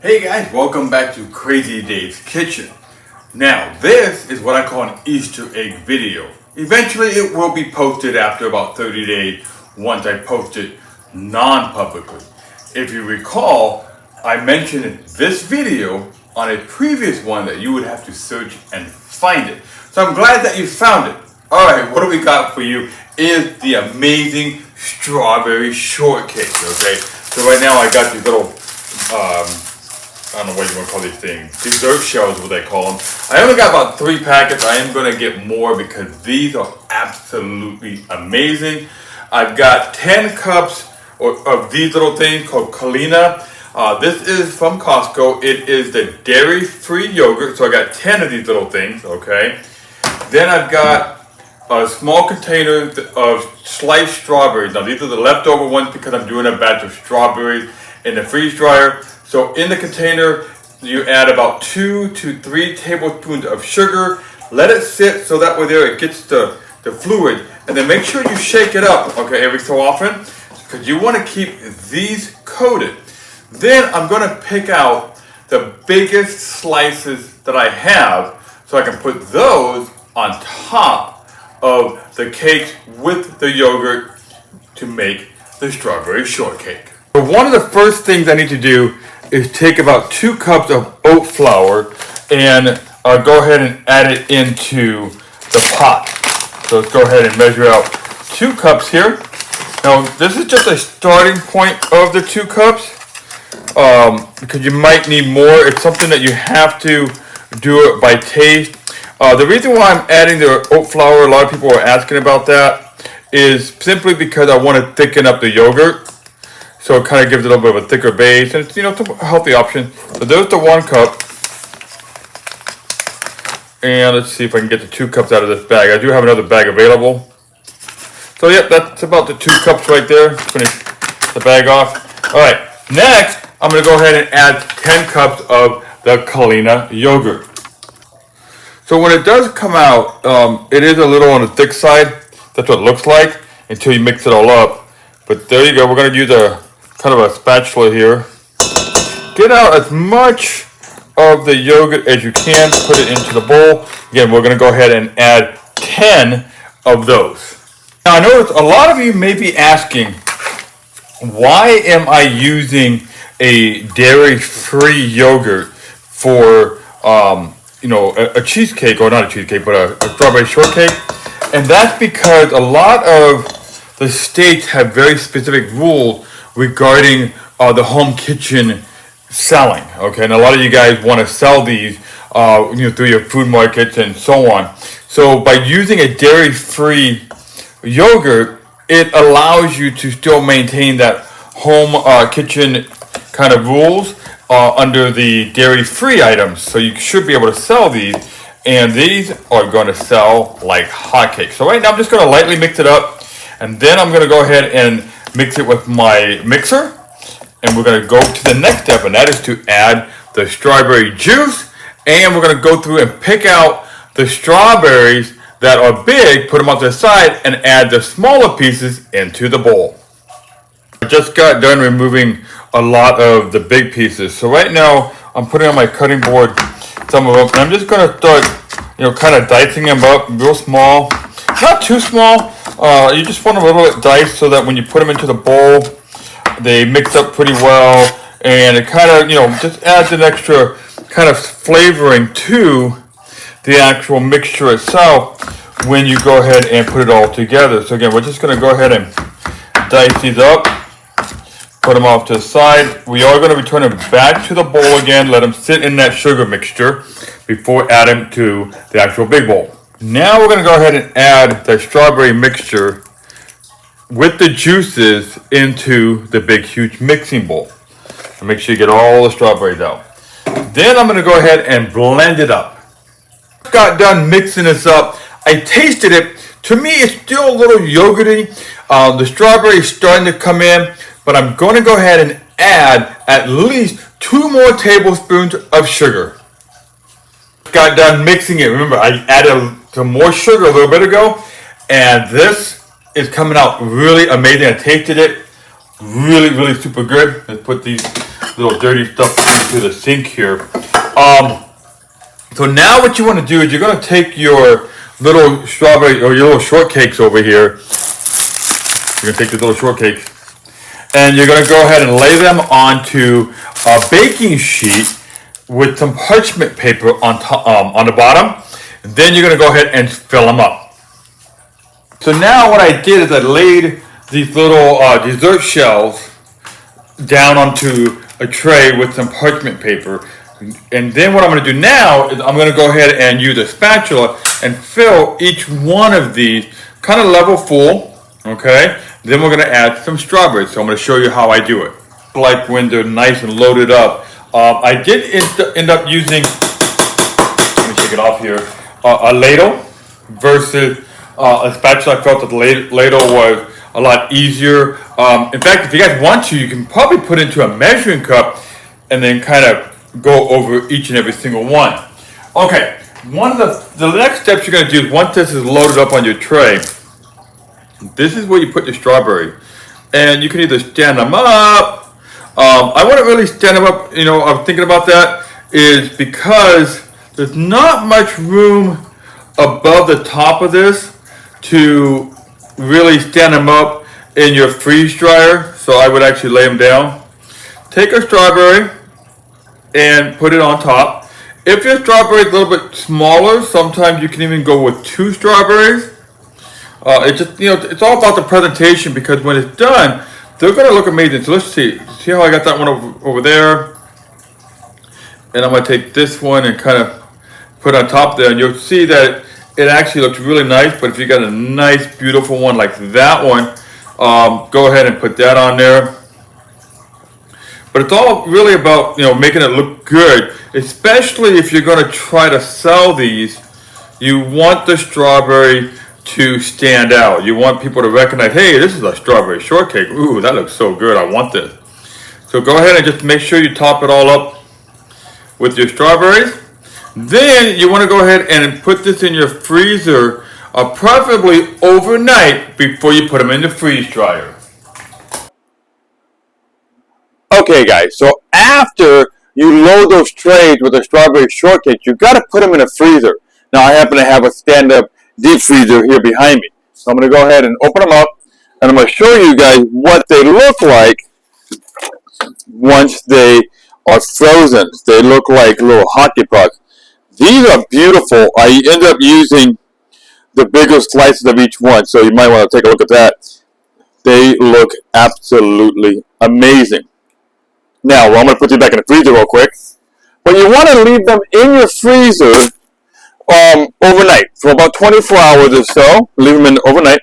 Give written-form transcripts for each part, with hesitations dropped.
Hey guys, welcome back to Crazy Dave's Kitchen. Now, this is what I call an Easter egg video. Eventually, it will be posted after about 30 days once I post it non-publicly. If you recall, I mentioned this video on a previous one that you would have to search and find it. So I'm glad that you found it. Alright, what do we got for you is the amazing strawberry shortcake, okay? So right now I got these little, I don't know what you want to call these things. Dessert shells is what they call them. I only got about 3 packets. I am going to get more because these are absolutely amazing. I've got 10 cups of these little things called Kalina. This is from Costco. It is the dairy-free yogurt. So I got 10 of these little things, okay? Then I've got a small container of sliced strawberries. Now these are the leftover ones because I'm doing a batch of strawberries in the freeze dryer. So in the container, you add about 2 to 3 tablespoons of sugar. Let it sit so that way there it gets the fluid. And then make sure you shake it up, okay, every so often, because you want to keep these coated. Then I'm going to pick out the biggest slices that I have so I can put those on top of the cake with the yogurt to make the strawberry shortcake. So one of the first things I need to do is take about 2 cups of oat flour and go ahead and add it into the pot. So let's go ahead and measure out 2 cups here. Now this is just a starting point of the 2 cups because you might need more. It's something that you have to do it by taste. The reason why I'm adding the oat flour, a lot of people are asking about that, is simply because I want to thicken up the yogurt. So it kind of gives it a little bit of a thicker base, and it's, it's a healthy option. So there's the 1 cup. And let's see if I can get the 2 cups out of this bag. I do have another bag available. So yep, that's about the 2 cups right there. Finish the bag off. All right, next I'm going to go ahead and add 10 cups of the Kalina yogurt. So when it does come out, it is a little on the thick side. That's what it looks like until you mix it all up. But there you go. We're going to use a kind of a spatula here. Get out as much of the yogurt as you can. Put it into the bowl. Again, we're going to go ahead and add 10 of those. Now I know a lot of you may be asking, why am I using a dairy-free yogurt for a cheesecake, or not a cheesecake, but a strawberry shortcake? And that's because a lot of the states have very specific rules regarding the home kitchen selling. Okay, and a lot of you guys want to sell these, through your food markets and so on. So by using a dairy-free yogurt, it allows you to still maintain that home kitchen kind of rules under the dairy-free items. So you should be able to sell these, and these are going to sell like hotcakes. So right now I'm just going to lightly mix it up, and then I'm going to go ahead and mix it with my mixer. And we're going to go to the next step, and that is to add the strawberry juice. And we're going to go through and pick out the strawberries that are big, put them off to the side, and add the smaller pieces into the bowl. I just got done removing a lot of the big pieces. So right now, I'm putting on my cutting board some of them, and I'm just going to start, kind of dicing them up real small. Not too small. You just want a little bit diced so that when you put them into the bowl, they mix up pretty well, and it kind of, just adds an extra kind of flavoring to the actual mixture itself when you go ahead and put it all together. So again, we're just going to go ahead and dice these up, put them off to the side. We are going to return them back to the bowl again, let them sit in that sugar mixture before adding to the actual big bowl. Now we're going to go ahead and add the strawberry mixture with the juices into the big huge mixing bowl. And make sure you get all the strawberries out. Then I'm going to go ahead and blend it up. Got done mixing this up. I tasted it. To me, it's still a little yogurty. The strawberry is starting to come in, but I'm going to go ahead and add at least 2 more tablespoons of sugar. Got done mixing it. Remember, I added some more sugar a little bit ago, and this is coming out really amazing. I tasted it. Really, really super good. Let's put these little dirty stuff into the sink here. So now what you want to do is you're going to take your little strawberry or your little shortcakes over here. You're going to take the little shortcakes and you're going to go ahead and lay them onto a baking sheet with some parchment paper on the bottom. And then you're going to go ahead and fill them up. So now what I did is I laid these little dessert shells down onto a tray with some parchment paper. And then what I'm going to do now is I'm going to go ahead and use a spatula and fill each one of these kind of level full, okay? Then we're going to add some strawberries. So I'm going to show you how I do it. Like when they're nice and loaded up. I did end up using, let me take it off here, a ladle versus a spatula. I felt that the ladle was a lot easier. In fact, if you guys want to, you can probably put into a measuring cup and then kind of go over each and every single one. Okay, one of the next steps you're going to do is once this is loaded up on your tray, this is where you put the strawberry. And you can either stand them up. I wouldn't really stand them up, you know, I'm thinking about that, is because there's not much room above the top of this to really stand them up in your freeze dryer. So I would actually lay them down. Take a strawberry and put it on top. If your strawberry is a little bit smaller, sometimes you can even go with 2 strawberries. It just, you know, it's all about the presentation because when it's done, they're going to look amazing. So let's see how I got that one over there. And I'm going to take this one and kind of put it on top there. And you'll see that it actually looks really nice. But if you got a nice, beautiful one like that one, go ahead and put that on there. But it's all really about, you know, making it look good, especially if you're going to try to sell these. You want the strawberry to stand out. You want people to recognize, hey, this is a strawberry shortcake. Ooh, that looks so good. I want this. So go ahead and just make sure you top it all up with your strawberries. Then you want to go ahead and put this in your freezer, preferably overnight before you put them in the freeze dryer. Okay guys, so after you load those trays with the strawberry shortcake, you've got to put them in a freezer. Now I happen to have a stand-up deep freezer here behind me. So I'm going to go ahead and open them up and I'm going to show you guys what they look like once they are frozen. They look like little hockey pucks. These are beautiful. I end up using the bigger slices of each one, so you might want to take a look at that. They look absolutely amazing. Now, I'm going to put these back in the freezer real quick. But you want to leave them in your freezer overnight for about 24 hours or so. Leave them in overnight.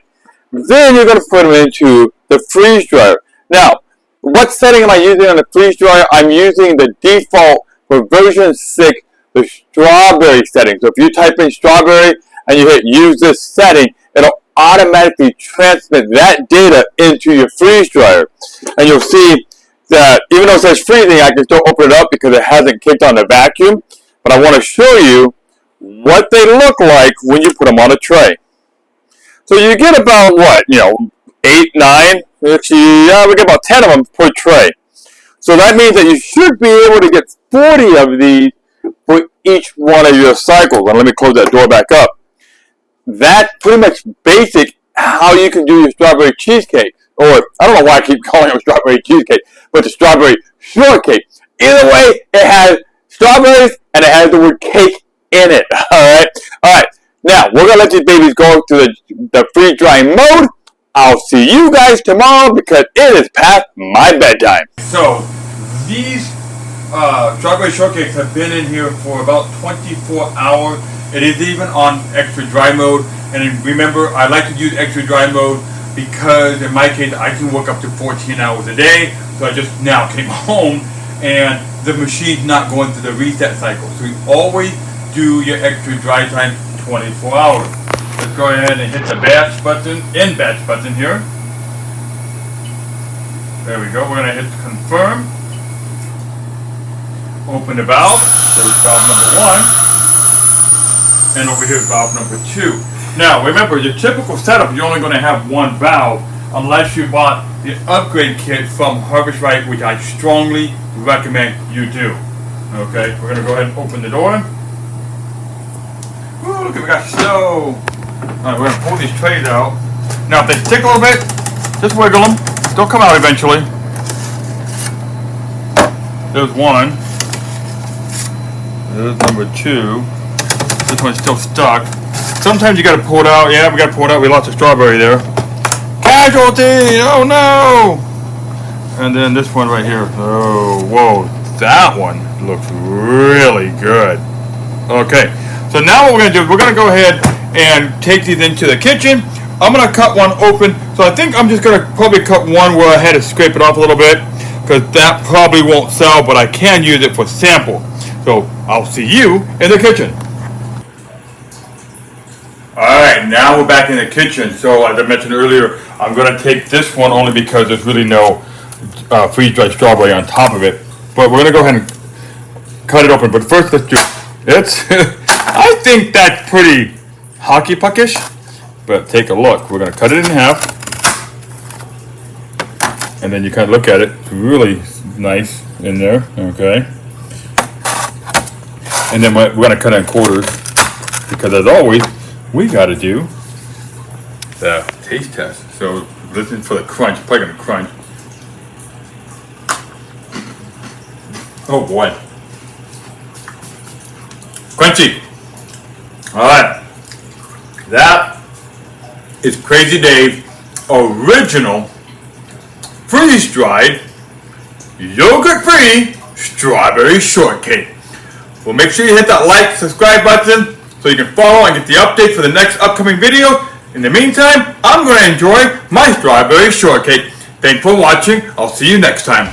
Then you're going to put them into the freeze dryer. Now, what setting am I using on the freeze dryer? I'm using the default for version 6, the strawberry setting. So if you type in strawberry and you hit use this setting, it'll automatically transmit that data into your freeze dryer. And you'll see that even though it says freezing, I can still open it up because it hasn't kicked on the vacuum. But I want to show you what they look like when you put them on a tray. So you get about what, 8, 9. Actually, yeah, we get about 10 of them per tray. So that means that you should be able to get 40 of these for each one of your cycles. And let me close that door back up. That's pretty much basic how you can do your strawberry cheesecake. Or, I don't know why I keep calling it strawberry cheesecake, but the strawberry shortcake. Either way, it has strawberries and it has the word cake in it. Alright? Alright. Now, we're going to let these babies go to the freeze drying mode. I'll see you guys tomorrow because it is past my bedtime. So, these strawberry shortcakes have been in here for about 24 hours. It is even on extra dry mode. And remember, I like to use extra dry mode because in my case, I can work up to 14 hours a day. So I just now came home and the machine's not going through the reset cycle. So you always do your extra dry time 24 hours. Let's go ahead and hit the batch button, end batch button here. There we go. We're going to hit confirm. Open the valve. There's valve number 1. And over here is valve number 2. Now remember, your typical setup, you're only going to have one valve unless you bought the upgrade kit from Harvest Right, which I strongly recommend you do. Okay, we're gonna go ahead and open the door. Ooh, look, we got snow. Alright, we're gonna pull these trays out. Now, if they stick a little bit, just wiggle them. They'll come out eventually. There's one. There's number two. This one's still stuck. Sometimes you gotta pull it out. Yeah, we gotta pull it out. We lost a strawberry there. Casualty! Oh no! And then this one right here. Oh, whoa. That one looks really good. Okay. So now what we're going to do is we're going to go ahead and take these into the kitchen. I'm going to cut one open. So I think I'm just going to probably cut one where I had to scrape it off a little bit, because that probably won't sell, but I can use it for sample. So I'll see you in the kitchen. Alright, now we're back in the kitchen. So as I mentioned earlier, I'm going to take this one only because there's really no freeze-dried strawberry on top of it. But we're going to go ahead and cut it open. But first, let's do it. I think that's pretty hockey puckish. But take a look. We're going to cut it in half. And then you kind of look at it. It's really nice in there. Okay. And then we're going to cut it in quarters. Because as always, we got to do the taste test. So listen for the crunch. Probably going to crunch. Oh boy. Crunchy. Alright. That is Crazy Dave's original freeze-dried yogurt-free strawberry shortcake. Well, make sure you hit that like, subscribe button so you can follow and get the update for the next upcoming video. In the meantime, I'm going to enjoy my strawberry shortcake. Thanks for watching. I'll see you next time.